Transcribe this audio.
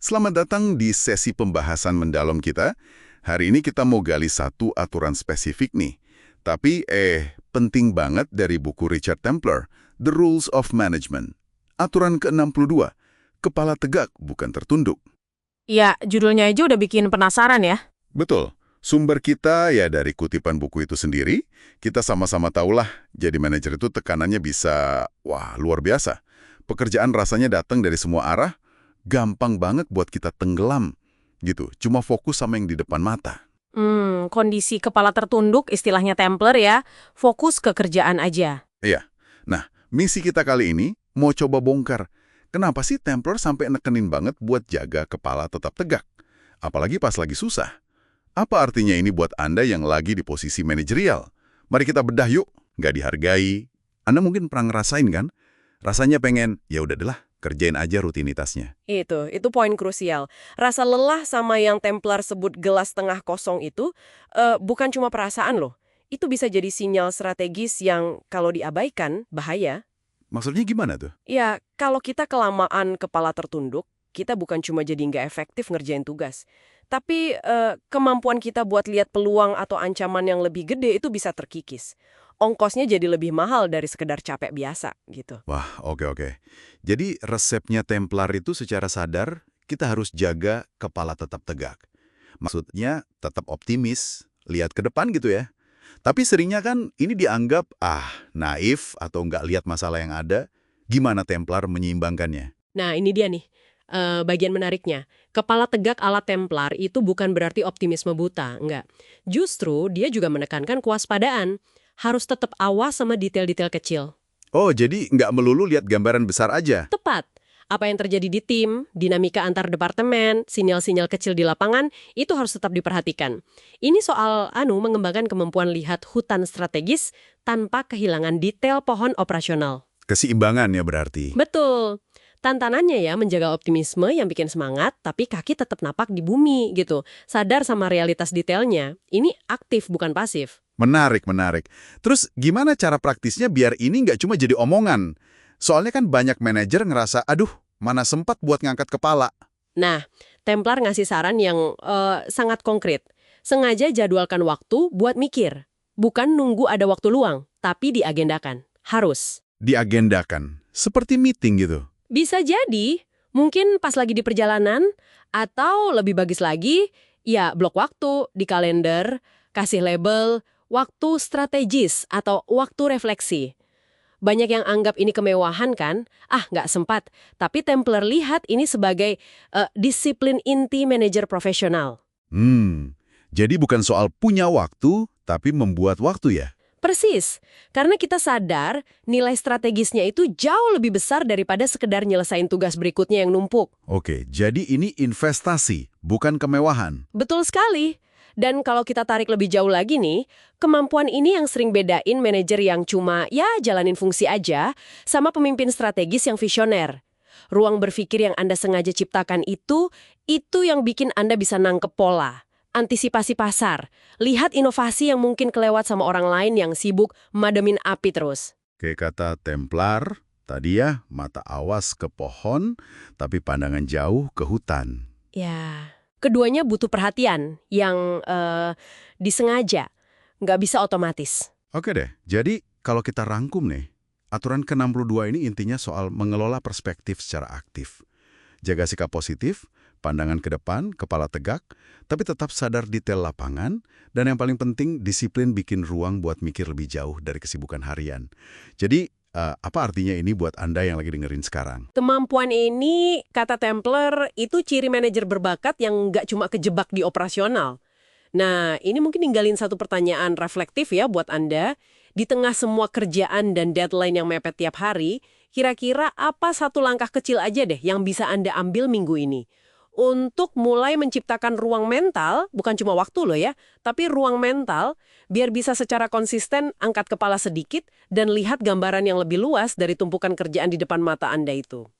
Selamat datang di sesi pembahasan mendalam kita. Hari ini kita mau gali satu aturan spesifik nih. Tapi, penting banget dari buku Richard Templer, The Rules of Management. Aturan ke-62, kepala tegak bukan tertunduk. Ya, judulnya aja udah bikin penasaran ya. Betul. Sumber kita ya dari kutipan buku itu sendiri. Kita sama-sama tahulah, jadi manajer itu tekanannya bisa, luar biasa. Pekerjaan rasanya datang dari semua arah, gampang banget buat kita tenggelam, gitu. Cuma fokus sama yang di depan mata. Kondisi kepala tertunduk istilahnya Templer ya, fokus ke kerjaan aja. Iya. Nah, misi kita kali ini mau coba bongkar. Kenapa sih Templer sampai nekenin banget buat jaga kepala tetap tegak? Apalagi pas lagi susah. Apa artinya ini buat Anda yang lagi di posisi manajerial? Mari kita bedah yuk. Nggak dihargai. Anda mungkin pernah ngerasain kan? Rasanya pengen, ya udah deh lah, kerjain aja rutinitasnya. Itu poin krusial. Rasa lelah sama yang Templar sebut gelas tengah kosong itu bukan cuma perasaan loh. Itu bisa jadi sinyal strategis yang kalau diabaikan, bahaya. Maksudnya gimana tuh? Ya, kalau kita kelamaan kepala tertunduk, kita bukan cuma jadi nggak efektif ngerjain tugas. Tapi kemampuan kita buat lihat peluang atau ancaman yang lebih gede itu bisa terkikis. Ongkosnya jadi lebih mahal dari sekedar capek biasa gitu. Wah, oke. Jadi resepnya Templar itu secara sadar, kita harus jaga kepala tetap tegak. Maksudnya tetap optimis, lihat ke depan gitu ya. Tapi seringnya kan ini dianggap, naif atau nggak lihat masalah yang ada. Gimana Templar menyeimbangkannya? Nah, ini dia nih. Bagian menariknya, kepala tegak ala Templar itu bukan berarti optimisme buta, enggak. Justru dia juga menekankan kewaspadaan. Harus tetap awas sama detail-detail kecil. Oh, jadi nggak melulu lihat gambaran besar aja? Tepat. Apa yang terjadi di tim, dinamika antar departemen, sinyal-sinyal kecil di lapangan, itu harus tetap diperhatikan. Ini soal mengembangkan kemampuan lihat hutan strategis tanpa kehilangan detail pohon operasional. Keseimbangan ya berarti? Betul. Tantanannya ya menjaga optimisme yang bikin semangat, tapi kaki tetap napak di bumi gitu. Sadar sama realitas detailnya. Ini aktif bukan pasif. Menarik. Terus gimana cara praktisnya biar ini nggak cuma jadi omongan? Soalnya kan banyak manajer ngerasa, aduh, mana sempat buat ngangkat kepala. Nah, Templar ngasih saran yang sangat konkret. Sengaja jadwalkan waktu buat mikir. Bukan nunggu ada waktu luang, tapi diagendakan. Harus. Diagendakan, seperti meeting gitu. Bisa jadi, mungkin pas lagi di perjalanan, atau lebih bagus lagi, ya blok waktu di kalender, kasih label, waktu strategis atau waktu refleksi. Banyak yang anggap ini kemewahan kan? Nggak sempat. Tapi Templar lihat ini sebagai disiplin inti manajer profesional. Jadi bukan soal punya waktu, tapi membuat waktu ya? Persis. Karena kita sadar nilai strategisnya itu jauh lebih besar daripada sekedar nyelesain tugas berikutnya yang numpuk. Oke, jadi ini investasi, bukan kemewahan. Betul sekali. Dan kalau kita tarik lebih jauh lagi nih, kemampuan ini yang sering bedain manajer yang cuma jalanin fungsi aja sama pemimpin strategis yang visioner. Ruang berpikir yang Anda sengaja ciptakan itu yang bikin Anda bisa nangkep pola, antisipasi pasar, lihat inovasi yang mungkin kelewat sama orang lain yang sibuk mademin api terus. Kayak kata Templar, tadi ya, mata awas ke pohon, tapi pandangan jauh ke hutan. Ya, keduanya butuh perhatian yang disengaja, nggak bisa otomatis. Oke deh, jadi kalau kita rangkum nih, aturan ke-62 ini intinya soal mengelola perspektif secara aktif. Jaga sikap positif, pandangan ke depan, kepala tegak, tapi tetap sadar detail lapangan, dan yang paling penting disiplin bikin ruang buat mikir lebih jauh dari kesibukan harian. Jadi, apa artinya ini buat Anda yang lagi dengerin sekarang? Kemampuan ini, kata Templar, itu ciri manajer berbakat yang nggak cuma kejebak di operasional. Nah, ini mungkin ninggalin satu pertanyaan reflektif ya buat Anda. Di tengah semua kerjaan dan deadline yang mepet tiap hari, kira-kira apa satu langkah kecil aja deh yang bisa Anda ambil minggu ini? Untuk mulai menciptakan ruang mental, bukan cuma waktu loh ya, tapi ruang mental, biar bisa secara konsisten angkat kepala sedikit dan lihat gambaran yang lebih luas dari tumpukan kerjaan di depan mata Anda itu.